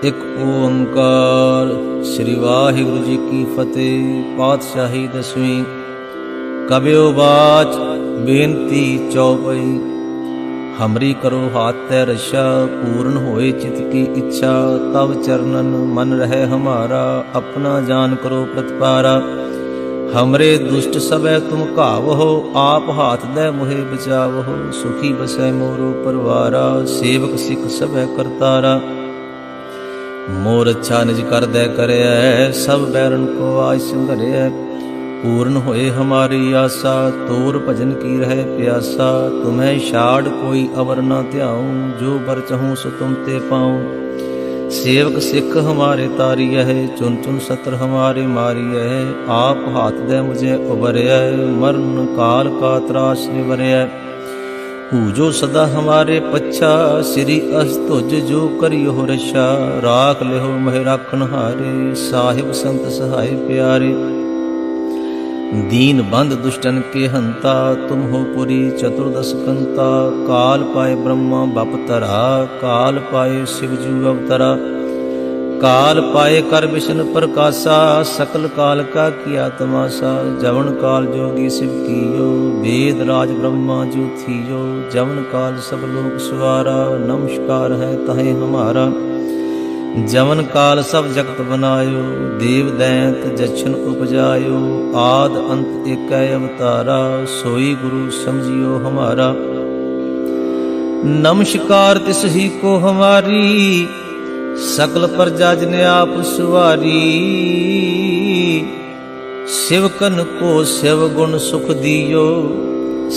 ਇੱਕ ਓੰਕਾਰ। ਸ੍ਰੀ ਵਾਹਿਗੁਰੂ ਜੀ ਕੀ ਫਤਿਹ। ਪਾਤਸ਼ਾਹੀ ਦਸਵੀਂ। ਕਬਿਓ ਬਾਚ ਬੇਨਤੀ ਚੌਪਈ। हमरी करो हाथ तै रक्षा, पूर्ण होए चित की इच्छा। तब चरणन मन रहे हमारा, अपना जान करो प्रतिपारा। हमरे दुष्ट सबे तुम कावहो, आप हाथ दे मुहे बचावहो। सुखी बसै मोरो परवारा, सेवक सिख सबे करतारा। मोर अच्छा निज कर दे करे, सब बैरन को आज संघरे। पूर्ण होए हमारी आशा, तोर भजन की रहे प्यासा। तुम्हें छाड़ कोई अवर न ध्याऊं, जो बर चहूँ सो तुम ते पाऊं। सेवक सिख हमारे तारी है, चुन चुन सत्र हमारे मारी है। आप हाथ दे मुझे उबरया, मरण काल का त्रास निवरया। पूजो सदा हमारे पच्छा, श्री अस्तुज जो करियो रक्षा। राख लेहो मह राखन हारे, साहिब संत सहाय प्यारे। दीन बंद दुष्टन के हंता, तुम हो पुरी चतुर्दश कंता। काल पाए ब्रह्मा बपतरा, काल पाए शिवजू अवतरा। काल पाए कर विष्णु प्रकाशा, सकल काल का किया तमाशा। जवन काल जोगी शिव कियो, वेद राज ब्रह्मा जो थियो। जवन काल सब लोग सुवारा, नमस्कार है तहे हमारा। जवन काल सब जगत बनायो, देव दैंत जछन उपजायो। आद अंत एक अवतारा, सोई गुरु समझियो हमारा। नमस्कार तिस ही को हमारी, सकल प्रजा जिने आप सुवारी। शिवकन को शिव गुण सुख दियो,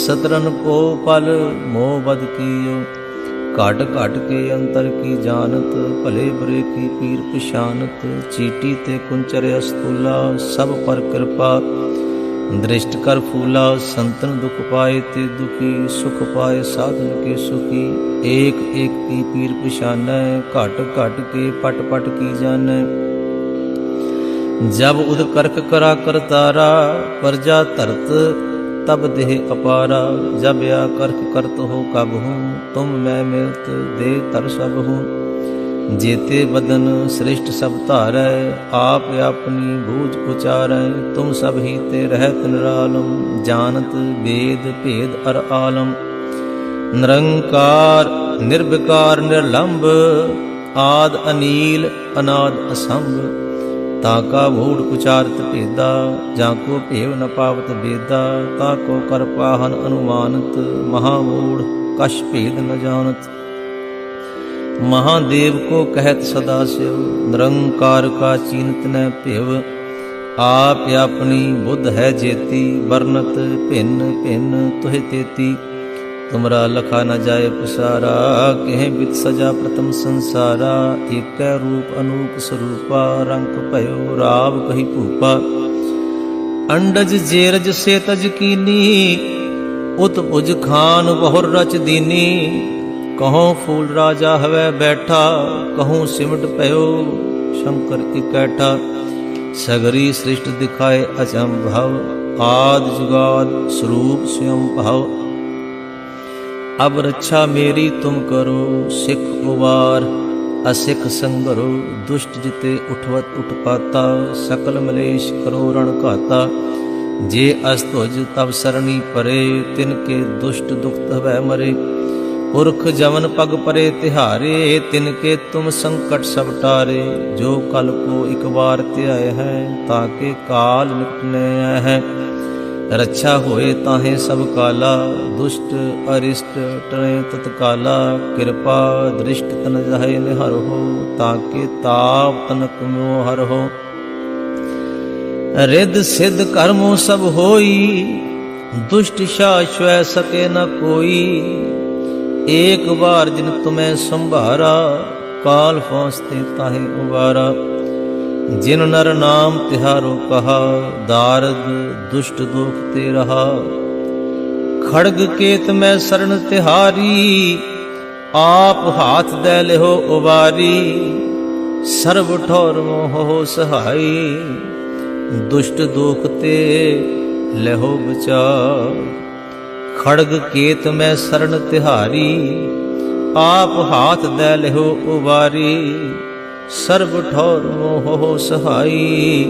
सतरन को पल मोह बद कियो। घट घट के अंतर की जानत, भले बुरे की पीर पिशानत। चीटी ते कुंचर अस्तूला, सब पर कृपा दृष्ट कर फूला। संतन दुख पाए ते दुखी, सुख पाए साधन के सुखी। एक एक की पीर पिशानै, घट घट के पट पट की जानै। जब उद करक करा करतारा, प्रजा धरत तब देह अपारा। जब या करक करत हो कब हूँ, तुम मैं मिलत दे तर सब हूँ। जेते बदन श्रेष्ठ सब धारै, आप अपनी बूझ उचारै। तुम सब ही ते रहत निरालम, जानत वेद भेद अर आलम। निरंकार निर्विकार निर्लंब, आद अनील अनाद असंभ। ताका मूढ़ उचारत भेदा, जाको भेव न पावत वेदा। ताको कर पाहन अनुमानत, महामूढ़ कश भेद न जानत। महादेव को कहत सदा शिव, निरंकार का चीनत न भेव। आप अपनी बुद्ध है जेती, वर्णत भिन्न भिन्न तुहे तेती। तुमरा लखा न जाए पसारा, कह बित सजा प्रथम संसारा। एक रूप अनूप स्वरूपा, रंग भयो राव कही भूपा। अंडज जेरज से तज कीनी, उत भुज खान बहुर रच दीनी। कहों फूल राजा हवै बैठा, कहूँ सिमट भयो शंकर इकैठा। सगरी सृष्ट दिखाए अचंभव, आद जुगाद स्वरूप स्वयं भाव। अब रक्षा मेरी तुम करो, सिख उबार असिख संगरो। दुष्ट जिते उठवत उठपाता, सकल मलेश करो रण घाता। जे अस्तुज तब सरणी परे, तिनके दुष्ट दुख हवै मरे। पुरख जमन पग परे तिहारे, तिनके तुम संकट सब टारे। जो कल को एक बार त्याय है, ताके काल निपटने है। रक्षा होए ताहे सब काला, दुष्ट अरिष्ट टरे तत्काला। कृपा दृष्ट तन जाहे निहर हो, ताके ताप तनक मोहर हो। रिद सिद्ध कर्मों सब होई, दुष्ट शाश्वय सके न कोई। एक बार जिन तुम्हें संभारा, काल पहुँचते ताहे उबारा। जिन नर नाम तिहारो कहा, दारद दुष्ट दुख ते रहा। खड़ग केत में शरण तिहारी, आप हाथ दे लेहो उबारी। सर्व ठौर मोह सहाई, दुष्ट दुख ते लेहो बचाव। खड़ग केत में शरण तिहारी, आप हाथ दे लेहो उबारी। ਸਰਬ ਠੌਰ ਮੋਹ ਸਹਾਈ,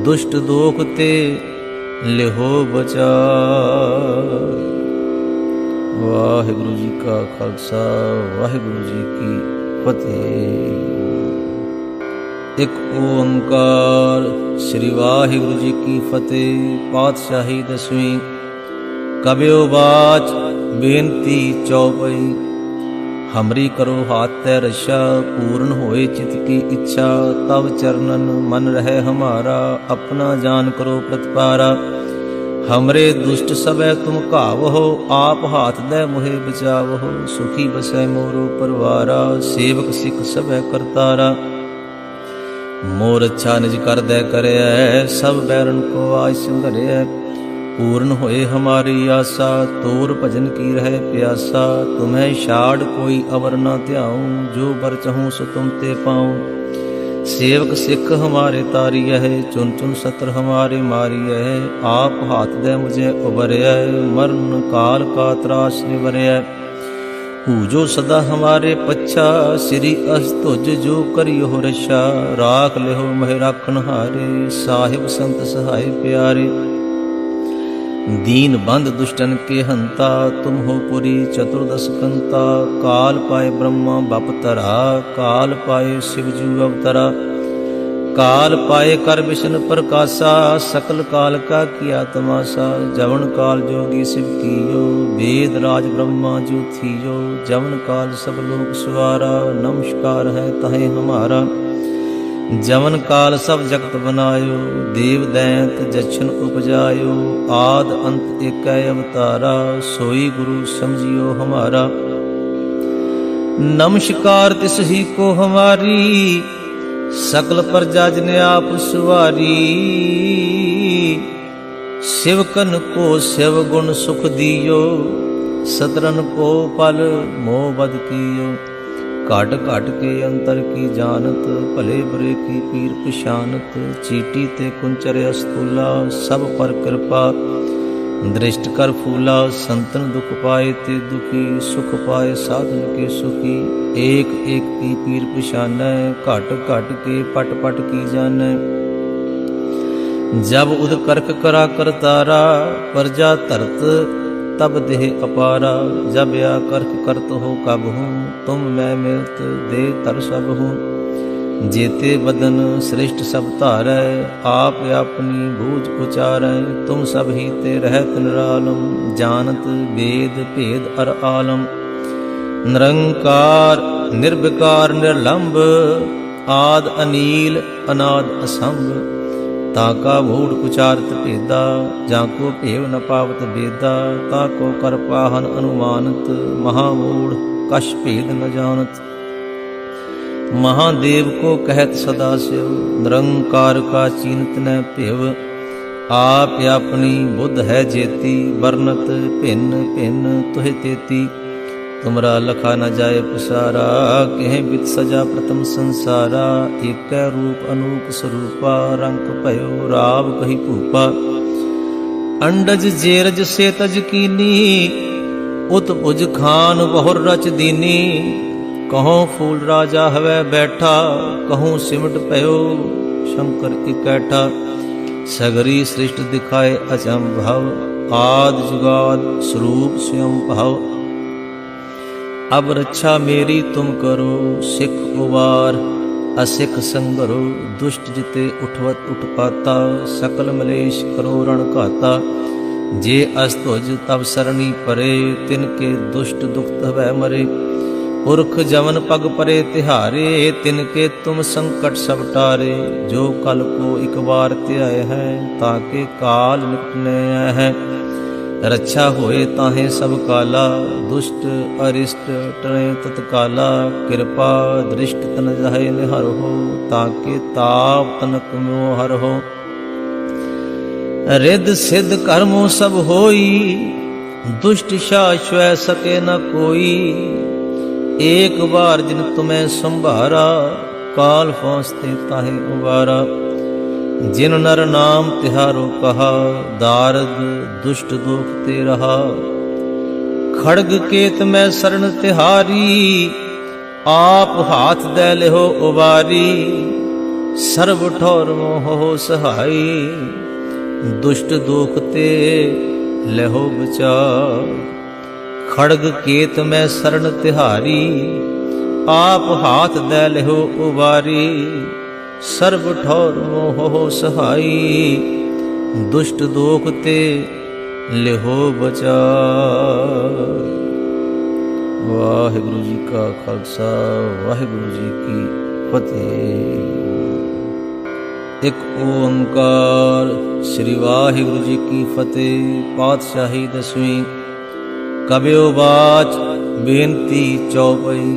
ਦੁਸ਼ਟ ਦੋਖ ਤੇ ਲਿਹੋ ਬਚਾਈ। ਵਾਹਿਗੁਰੂ ਜੀ ਕਾ ਖਾਲਸਾ, ਵਾਹਿਗੁਰੂ ਜੀ ਕੀ ਫਤਿਹ। ਇੱਕ ਓੰਕਾਰ। ਸ੍ਰੀ ਵਾਹਿਗੁਰੂ ਜੀ ਕੀ ਫਤਿਹ। ਪਾਤਸ਼ਾਹੀ ਦਸਵੀਂ। ਕਬਿਓ ਬਾਚ ਬੇਨਤੀ ਚੌਪਈ। ਹਮਰੀ ਕਰੋ ਹਾਥ ਤੈ ਰਛਾ, ਪੂਰਨ ਹੋਏ ਚਿਤ ਕੀ ਇੱਛਾ। ਤਵ ਚਰਨਨ ਮਨ ਰਹਿ ਹਮਾਰਾ, ਆਪਣਾ ਜਾਨ ਕਰੋ ਪ੍ਰਤਪਾਰਾ। ਹਮਰੇ ਦੁਸ਼ਟ ਸਭੈ ਤੁਮ ਘਾਵਹੁ, ਆਪ ਹਾਥ ਦੈ ਮੋਹਿ ਬਚਾਵਹੁ। ਸੁਖੀ ਬਸੈ ਮੋਰੋ ਪਰਵਾਰਾ, ਸੇਵਕ ਸਿੱਖ ਸਭੈ ਕਰਤਾਰਾ। ਮੋਰ ਅੱਛਾ ਨਿਜ ਕਰਦੈ ਕਰਿਐ, ਸਭ ਬੈਰਨ ਕੋ ਆਜ ਸੰਘਰਿਐ। पूर्ण होए हमारी आशा, तोर भजन की रहे प्यासा। तुम्हें छाड़ कोई अवर न ध्याऊं, जो बर चाहूं सो तुम ते पाऊं। सेवक सिख हमारे तारिय है, चुन चुन सत्र हमारे मारिय है। आप हाथ दे मुझे उबरिय, मरण काल का त्रास निवरिय। पूजो सदा हमारे पच्छा, श्री अस्तुज जो करियो रक्षा। राख लिहो मह राखन हारे, साहिब संत सहाय प्यारे। दीन बंद दुष्टन के हंता, तुम हो पुरी चतुर्दश कंता। काल पाए ब्रह्मा बपतरा, काल पाए शिवजू अवतरा। काल पाए कर विष्णु प्रकाशा, सकल काल का किया तमाशा। जवन काल जोगी शिव कीयो, वेद राज ब्रह्मा जो थियो। जवन काल सब लोक सवारा, नमस्कार है तहे हमारा। जवन काल सब जगत बनायो, देव दैंत जछन उपजायो। आद अंत एक अवतारा, सोई गुरु समझियो हमारा। नमस्कार तिस ही को हमारी, सकल प्रजा जिने आप सुवारी। शिवकन को शिव गुण सुख दियो, सतरन को पल मोह बद कियो। घट घट के अंतर की जानत, भले बुरे की पीर पिशानत। चीटी ते कुंचर अस्तूला, सब पर कृपा दृष्ट कर फूला। संतन दुख पाए ते दुखी, सुख पाए साधन के सुखी। एक एक की पीर पिशान, घट घट के पट पट की जान। जब उद करक करा करतारा, प्रजा धरत तब देह अपारा। जब या करक करत हो कब हूँ, तुम मैं मिलत दे तर सब हूँ। जेते बदन श्रेष्ठ सब धारै, आप अपनी बूझ उचारै। तुम सब ही ते रहत निरालम, जानत वेद भेद अर आलम। निरंकार निर्विकार निर्लंब, आद अनील अनाद असंभ। ताका मूढ़ उचारत भेदा, जाको भेव न पावत बेदा। ताको कर पाहन अनुमानत, महामूढ़ कश भेद न जानत। महादेव को कहत सदा शिव, निरंकार का चीनत न भेव। आप अपनी बुद्ध है जेती, वर्णत भिन्न भिन्न तुहि तेती। तुमरा लखा न जाए पसारा, कह बित सजा प्रथम संसारा। एक रूप अनूप स्वरूपा, रंग भयो राव कही भूपा। अंडज जेरज से तज कीनी, उत उज खान बहुर रच दीनी। कहों फूल राजा हवै बैठा, कहूँ सिमट पयो शंकर इकैठा। सगरी सृष्ट दिखाए अचंभव, आद जुगाद स्वरूप स्वयं भाव। अब रक्षा मेरी तुम करो, सिख उबार असिख संगरो। दुष्ट जिते उठवत उठपाता, सकल मलेश करो रण घाता। जे अस्तुज तब सरणी परे, तिनके दुष्ट दुख तवै मरे। पुरख जवन पग परे तिहारे, तिनके तुम संकट सब टारे। जो कल को एक बार त्याय है, ताके काल निपटने है। रक्षा होए ताहे सब काला, दुष्ट अरिष्ट टरे तत्काला। कृपा दृष्ट तन जाहे निहर हो, ताके ताप तनक मोह हर हो। रिद सिद्ध कर्मो सब होई, दुष्ट शाश्वै सके न कोई। एक बार जिन तुम्हें संभारा, काल फांसते ताहे उबारा। जिन नर नाम तिहारो कहा, दारद दुष्ट दुख ते रहा। खड़ग केत में शरण तिहारी, आप हाथ दे लिहो उबारी, सर्व ठौर मोह सहाई। दुष्ट दुख ते लहो बचाव, खड़ग केत में शरण तिहारी। आप हाथ दे लिहो उबारी, सर्व ठौर मोह सहाई। दुष्ट दोख ते लिहो बचाव। वाहिगुरु जी का खालसा, वाहिगुरु जी की फतेह। एक ओंकार। श्री वाहिगुरु जी की फतेह। पातशाही दसवीं। कबियो बाच बेनती चौपई।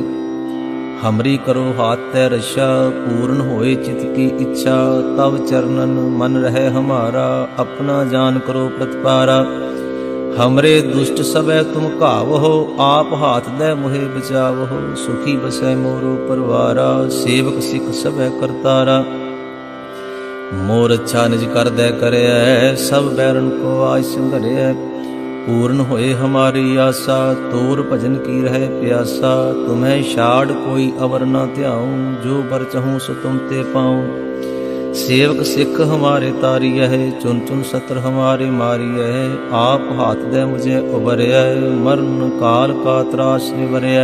हमरी करो हाथ तै रक्षा, पूर्ण होए चित की इच्छा। तब चरणन मन रहे हमारा, अपना जान करो प्रतिपारा। हमरे दुष्ट सबे तुम कावहो, आप हाथ दे मुहे बचावहो। सुखी बसै मोरो परवारा, सेवक सिख सबे करतारा। मोर अच्छा निज कर दे करे, सब बैरन को आज संघरे। पूर्ण होए हमारी आशा, तोर भजन की रहे प्यासा। तुम्हें छाड़ कोई अवर न ध्याऊं, जो बर चहूं सो तुम ते पाऊं। सेवक सिख हमारे तारिय है, चुन चुन सत्र हमारे मारिय है। आप हाथ दे मुझे उबरय, मरण काल का त्रास निवरय।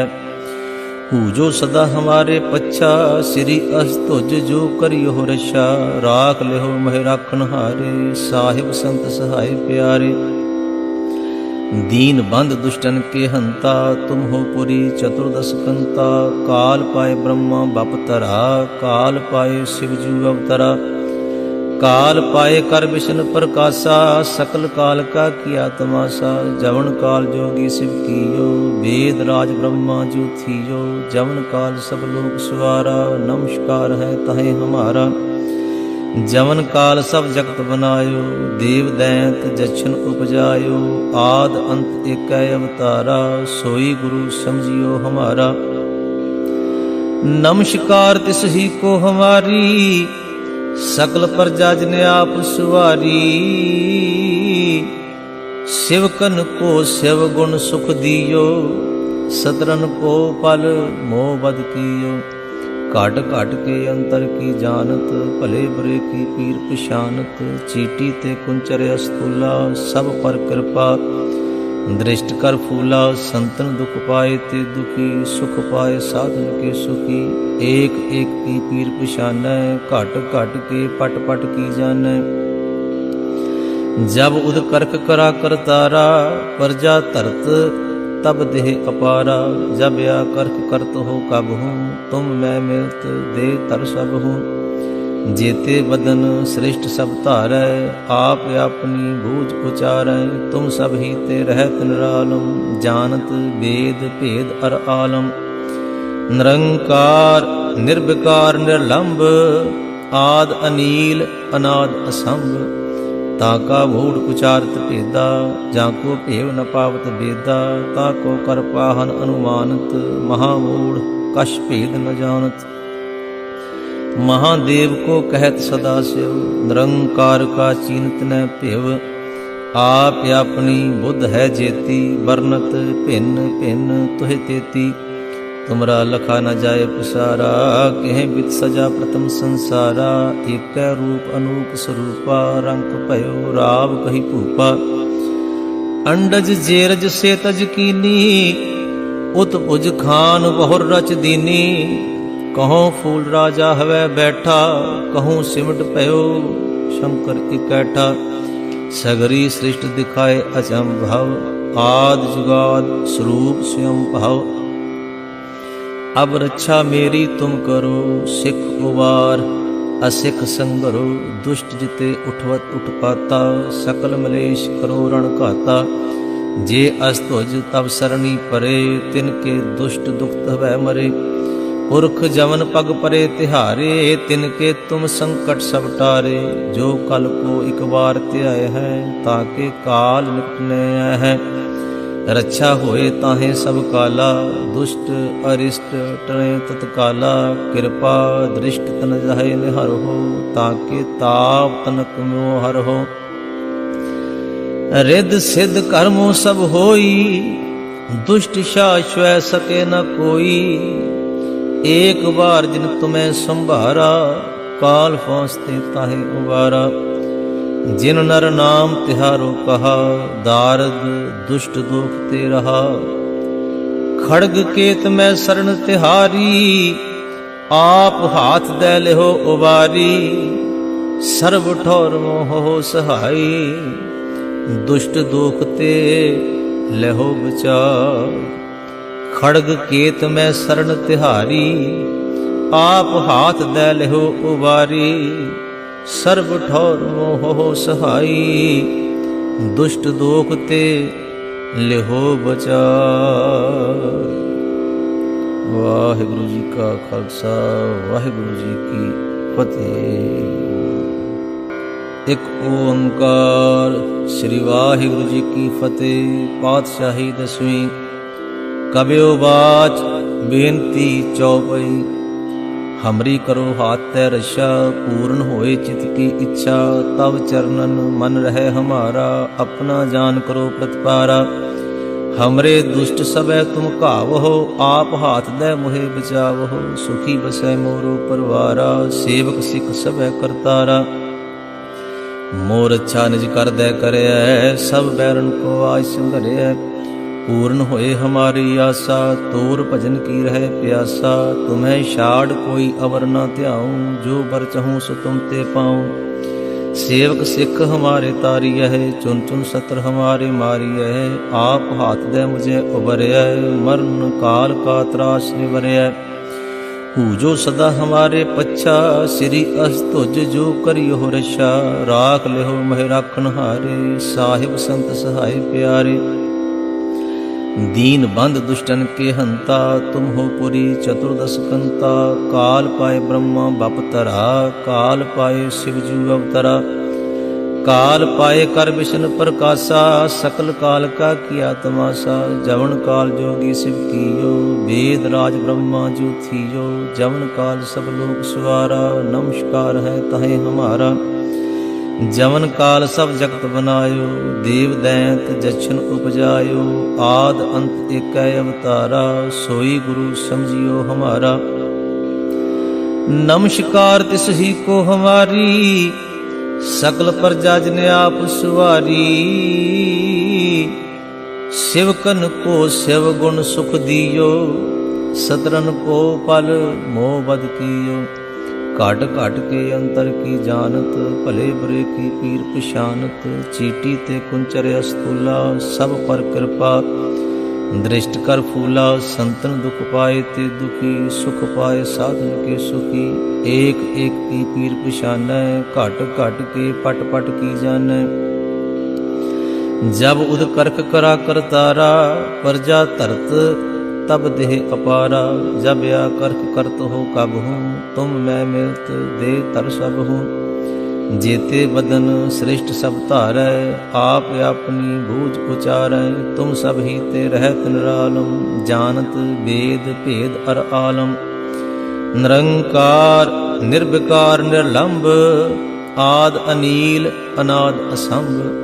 जो सदा हमारे पच्छा, श्री अस्तुज जो करियो रक्षा। राख लेहो मह राखन हारे, साहिब संत सहाय प्यारे। दीन बंद दुष्टन के हंता, तुम हो पुरी चतुर्दश कंता। काल पाए ब्रह्मा बपतरा, काल पाए शिवजू अवतरा। काल पाए कर विष्णु प्रकाशा, सकल काल का किया तमाशा। जवन काल जोगी शिव कियो, वेद राज ब्रह्मा जो थियो। जवन काल सब लोग सुवारा, नमस्कार है तहे हमारा। जवन काल सब जगत बनायो, देव दैंत जछन उपजायो। आद अंत एक अवतारा, सोई गुरु समझियो हमारा। नमस्कार तिस ही को हमारी, सकल प्रजा जिने आप सुवारी। शिवकन को शिव गुण सुख दियो, सतरन को पल मोह बद कियो। घट घट के अंतर की जानत, भले बुरे की पीर पिशानत। चीटी ते कुंचर अस्तूला, सब पर कृपा दृष्ट कर फूला। संतन दुख पाए ते दुखी, सुख पाए साधन के सुखी। एक एक की पीर पिशानै, घट घट के पट पट की जानै। जब उद करक करा करतारा, प्रजा तरत तब देह अपारा। जब या करक करत हो कब हूँ, तुम मैं मिलत दे तर सब हूँ। जेते बदन श्रेष्ठ सब तारै, आप अपनी बूझ उचारै। तुम सब ही ते रहत निरालम, जानत वेद भेद अर आलम। निरंकार निर्विकार निर्लंब, आद अनील अनाद असंभ। ताका मूढ़ उचारत भेदा, जाको भेव न पावत बेदा। ताको कर पाहन अनुमानत, महामूढ़ कश भेद न जानत। महादेव को कहत सदा शिव, निरंकार का चीनत न भेव। आप अपनी बुद्ध है जेती, बरनत भिन्न भिन्न तुहे तेती। तुमरा लखा न जाए पसारा, कह बित सजा प्रथम संसारा। एक रूप अनूप स्वरूपा, रंग भयो राव कही भूपा। अंडज जेरज से तज कीनी, उत्पुज खान बहुर रच दीनी। कहों फूल राजा हवै बैठा, कहूँ सिमट भयो शंकर इकैठा। सगरी सृष्ट दिखाए अचंभव, आद जुगाद स्वरूप स्वयं भाव। अब रक्षा मेरी तुम करो, सिख उबार असिख संगरो। दुष्ट जिते उठवत उठपाता, सकल मलेश करो रण घाता। जे अस्तुज तब सरणी परे, तिनके दुष्ट दुख वह मरे। पुरख जवन पग परे तिहारे, तिनके तुम संकट सब टारे। जो कल को एक बार त्याय है, ताके काल निपटने है। रक्षा होए ताहे सब काला, दुष्ट अरिष्ट टरे तत्काला। कृपा दृष्ट तन जाहे निहर हो, ताके ताप तनक मोहर हो। रिद सिद्ध कर्मों सब होई, दुष्ट शाश्वत सके न कोई। एक बार जिन तुम्हें संभारा, काल पहुँचते ताहे उबारा। जिन नर नाम तिहारो कहा, दारद दुष्ट दुख ते रहा। खड़ग केत में शरण तिहारी, आप हाथ दे लेहो उबारी। सर्व ठौर मोहो सहाई, दुष्ट दुख ते लेहो बचाव। खड़ग केत में शरण तिहारी, आप हाथ दे लेहो उबारी। सर्व ठौर मोहो सहाई, दुष्ट दोख ते लेहो बचाव। वाहिगुरु जी का खालसा, वाहिगुरु जी की फतेह। एक ओंकार। श्री वाहिगुरु जी की फतेह। पातशाही दसवीं। कबियो बाच बेनती चौपई। हमरी करो हाथ तै रक्षा, पूर्ण होए चित की इच्छा। तब चरणन मन रहे हमारा, अपना जान करो प्रतिपारा। हमरे दुष्ट सबे तुम कावहो, आप हाथ दे मोहे बचावहो। सुखी बसै मोरो परवारा, सेवक सिख सबे करतारा। मोर अच्छा निज कर दे करे, सब बैरन को आज संघरे। पूर्ण होए हमारी आशा, तोर भजन की रहे प्यासा। तुम्हें छाड़ कोई अवर न ध्याऊं, जो बर चाहूं सो तुम ते पाऊं। सेवक सिख हमारे तारी है, चुन चुन सत्र हमारे मारी है। आप हाथ दे मुझे उबरे, मरण काल का त्रास निवरे। पूजो सदा हमारे पच्छा, श्री अस्तुज जो करियो रक्षा। राख लेहो मह राखन हारे, साहिब संत सहाय प्यारे। दीन बंद दुष्टन के हंता, तुम हो पुरी चतुर्दश कंता। काल पाए ब्रह्मा बपतरा, काल पाए शिवजू अवतरा। काल पाए कर विष्णु प्रकाशा, सकल काल का किया तमाशा। जवन काल जोगी शिव कियो, वेद राज ब्रह्मा जो थियो। जवन काल सब लोग सुवारा, नमस्कार है तहे हमारा। जवन काल सब जगत बनायो, देव दैंत जछन उपजायो। आद अंत एक अवतारा, सोई गुरु समझियो हमारा। नमस्कार तिस ही को हमारी, सकल प्रजा जिने आप सुवारी। शिवकन को शिव गुण सुख दियो, सतरन को पल मोह बद कियो। घट घट के अंतर की जानत, भले बुरे की पीर पिशानत। चीटी ते कुंचर अस्तूला, सब पर कृपा दृष्ट कर फूला। संतन दुख पाए ते दुखी, सुख पाए साधन के सुखी। एक एक की पीर पिशान, घट घट के पट पट की जान। जब उद करक करा करतारा, प्रजा तरत तब देह अपारा। जब या करक करत हो कब हूँ, तुम मैं मिलत दे तर सब हूँ। जेते बदन श्रेष्ठ सब तारै, आप अपनी बूझ उचारै। तुम सब ही ते रहत निरालम, जानत वेद भेद अर आलम। निरंकार निर्विकार निर्लंब, आद अनील अनाद असंभ।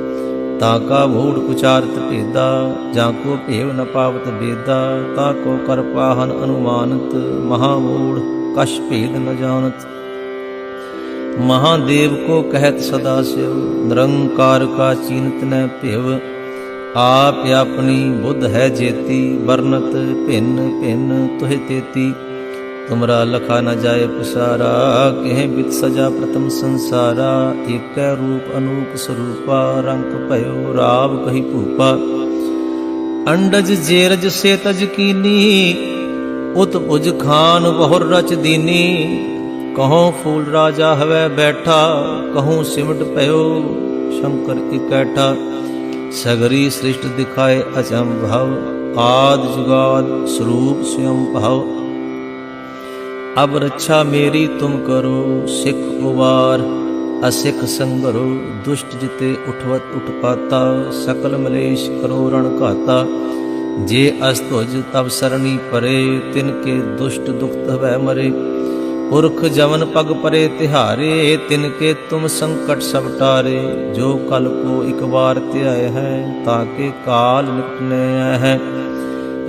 ताका मूढ़ उचारत भेदा, जाको भेव न पावत बेदा। ताको कर पाहन अनुमानत, महामूढ़ कश भेद न जानत। महादेव को कहत सदा शिव, निरंकार का चीनत न भेव। आप अपनी बुद्ध है जेती, बरनत भिन्न भिन्न तुहे तेती। तुमरा लखा न जाए पसारा, कह बित सजा प्रथम संसारा। एक रूप अनूप स्वरूपा, रंग भयो राव कही भूपा। अंडज जेरज से तज कीनी, उत उज खान बहुर रच दीनी। कहों फूल राजा हवै बैठा, कहूँ सिमट भयो शंकर इकैठा। सगरी सृष्ट दिखाए अचंभव, आद जुगाद स्वरूप स्वयं भाव। अब रक्षा मेरी तुम करो, सिख उबार असिख संगरो। दुष्ट जिते उठवत उठपाता, सकल मलेश करो रण घाता। जे अस्तुज तब सरणी परे, तिनके दुष्ट दुख तवै मरे। पुरख जवन पग परे तिहारे, तिनके तुम संकट सब टारे। जो कल को एक बार त्याय है, ताके काल निपटने है।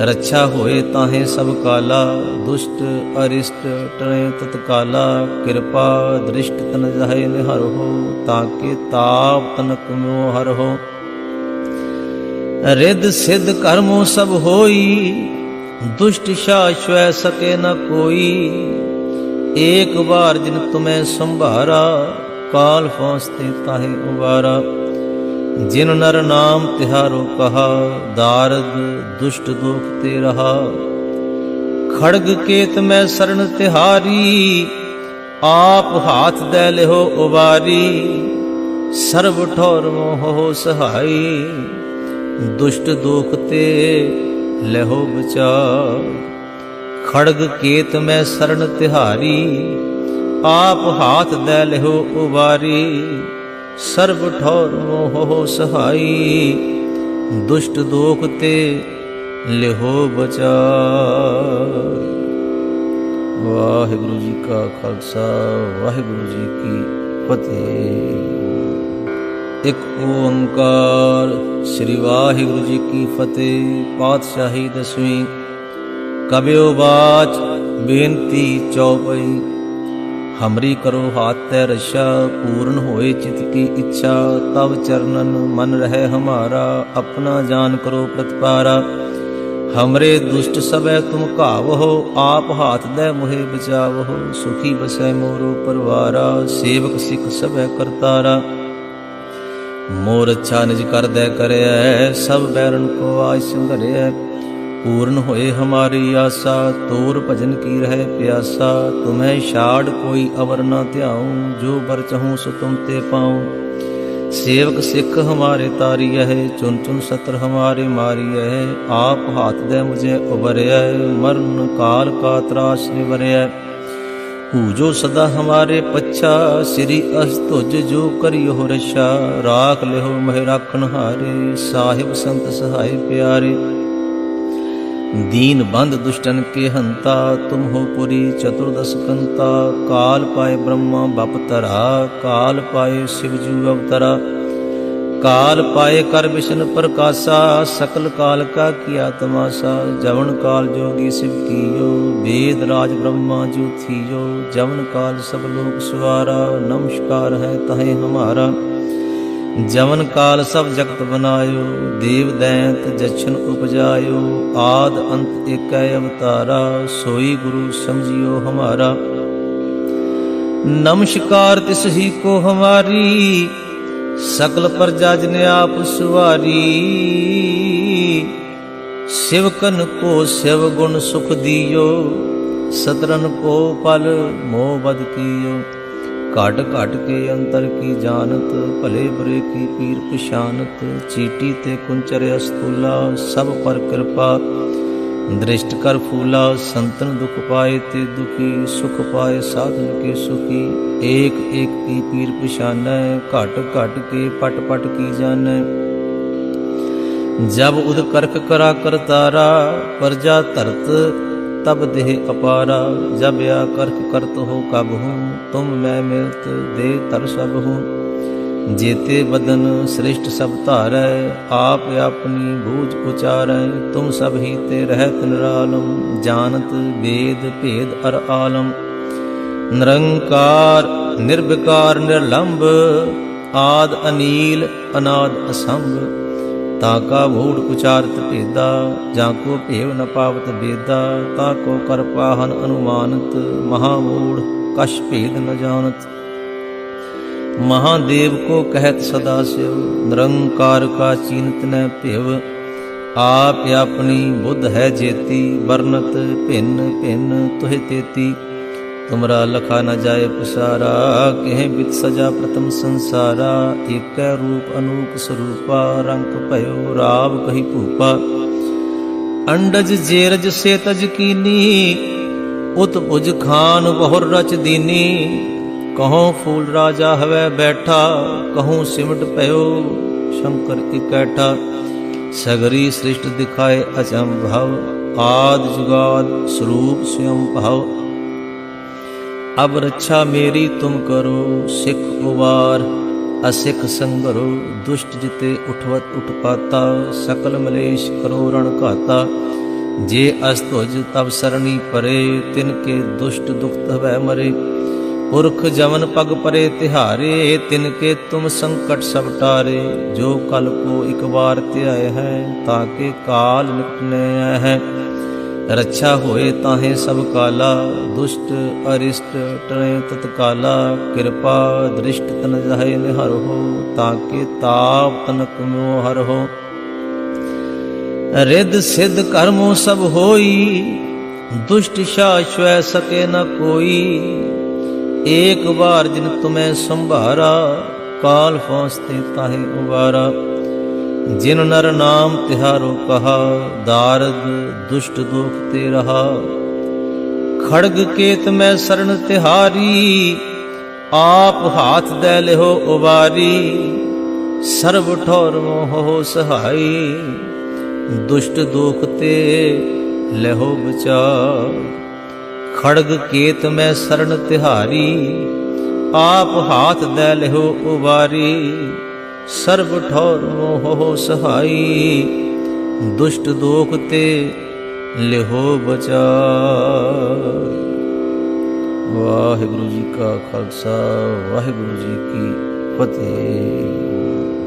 रक्षा होए ताहे सब काला, दुष्ट अरिष्ट टरे तत्काला। कृपा दृष्ट तन जाहे निहर हो, ताके ताप तनक मोह हर हो। रिद्ध सिद्ध कर्मों सब होई, दुष्ट शाश्वै सके न कोई। एक बार जिन तुम्हें संभारा, काल फांसते ताहे उबारा। जिन नर नाम तिहारो कहा, दारद दुष्ट दोख ते रहा। खड़ग केत में शरण तिहारी, आप हाथ दे लेहो उबारी। सर्व ठौर मोह हो सहाई, दुष्ट दोख ते लेहो बचाव। खड़ग केत में शरण तिहारी, आप हाथ दे लेहो उबारी। सर्व ठौर मोह हो सहाई, दुष्ट दोख ते लेहो बचाव। वाहिगुरु जी का खालसा, वाहिगुरु जी की फतेह। एक ओंकार। श्री वाहिगुरु जी की फतेह। पातशाही दसवीं। कबियो बाच बेनती चौपई। हमरी करो हाथ तै रक्षा, पूर्ण होए चित की इच्छा। तब चरणन मन रहे हमारा, अपना जान करो प्रतिपारा। हमरे दुष्ट सबे तुम कावहो, आप हाथ दे मोहे बचावहो। सुखी बसै मोरो परवारा, सेवक सिख सबे करतारा। मोर अच्छा निज कर दे करे, सब बैरन को आज संघरे। पूर्ण होए हमारी आशा, तोर भजन की रहे प्यासा। तुम्हें छाड़ कोई अवर न ध्याऊं, जो बर चाहूं सो तुम ते पाऊं। सेवक सिख हमारे तारिय है, चुन चुन सत्र हमारे मारिय है। आप हाथ दे मुझे उबरय, मरण काल का त्रास निबरय। पूजो सदा हमारे पच्छा, श्री अस्तुज जो करियो रक्षा। राख लेहो मह राखन हारे, साहिब संत सहाय प्यारे। दीन बंद दुष्टन के हंता, तुम हो पुरी चतुर्दश कंता। काल पाए ब्रह्मा बपतरा, काल पाए शिवजू अवतरा। काल पाए कर विष्णु प्रकाशा, सकल काल का किया तमाशा। जवन काल जोगी शिव कियो, वेद राज ब्रह्मा जो थियो। जवन काल सब लोग सवारा, नमस्कार है तहे हमारा। जवन काल सब जगत बनायो, देव दैंत जछन उपजायो। आद अंत एक अवतारा, सोई गुरु समझियो हमारा। नमस्कार तिस ही को हमारी, सकल प्रजा जिने आप सुवारी। शिवकन को शिव गुण सुख दियो, सतरन को पल मोह बद कियो। घट घट के अंतर की जानत, भले बुरे की पीर पिशानत। चीटी ते कुंचर अस्तूला, सब पर कृपा दृष्ट कर फूला। संतन दुख पाए ते दुखी, सुख पाए साधन के सुखी। एक एक की पीर पिशान, घट घट के पट पट की जान। जब उद करक करा करतारा, प्रजा तरत तब देह अपारा। जब या करक करत हो कब हूँ, तुम मैं मिलत दे तर सब हूँ। जेते बदन श्रेष्ठ सब तारै, आप अपनी बूझ उचारै। तुम सब ही ते रहत निरालम, जानत वेद भेद अर आलम। निरंकार निर्विकार निर्लंब, आद अनील अनाद असंभ। ताका मूढ़ उचारत भेदा, जाको भेव न पावत बेदा। ताको कर पाहन अनुमानत, महामूढ़ कश भेद न जानत। महादेव को कहत सदा शिव, निरंकार का चीनत न भेव। आप अपनी बुद्ध है जेती, वर्णत भिन्न भिन्न तुहि तेती। तुमरा लखा न जाए पसारा, कह बित सजा प्रथम संसारा। एक रूप अनूप स्वरूपा, रंग भयो राव कही भूपा। अंडज जेरज से तज कीनी, उत भुज खान बहुर रच दीनी। कहों फूल राजा हवै बैठा, कहूँ सिमट पयो शंकर इकैठा। सगरी सृष्ट दिखाए अचंभव, आद जुगाद स्वरूप स्वयं भाव। अब रक्षा मेरी तुम करो, सिख उबार असिख संगरो। दुष्ट जिते उठवत उठपाता, सकल मलेश करो रण घाता। जे अस्तुज तब सरणी परे, तिनके दुष्ट दुख भय मरे। पुरख जमन पग परे तिहारे, तिनके तुम संकट सब टारे। जो कल को एक बार त्याय है, ताके काल निकट न है। रक्षा होए ताहे सब काला, दुष्ट अरिष्ट टरे तत्काला। कृपा दृष्ट तन जाहे निहर हो, ताके ताप तनक मोह हर हो। रिद सिद्ध कर्मो सब होई, दुष्ट शाश्वय सके न कोई। एक बार जिन तुम्हें संभारा, काल पहुँचते ताहे उबारा। जिन नर नाम तिहारो कहा, दारद दुष्ट दुख ते रहा। खड़ग केत में शरण तिहारी, आप हाथ दे लेहो उबारी। सर्व ठौर मोह हो सहाई, दुष्ट दुख ते लेहो बचाव। खड़ग केत में शरण तिहारी, आप हाथ दे लेहो उबारी। सर्व ठौर मोह हो सहाई, दुष्ट दोख ते लिहो बचाव। वाहिगुरु जी का खालसा, वाहिगुरु जी की फतेह।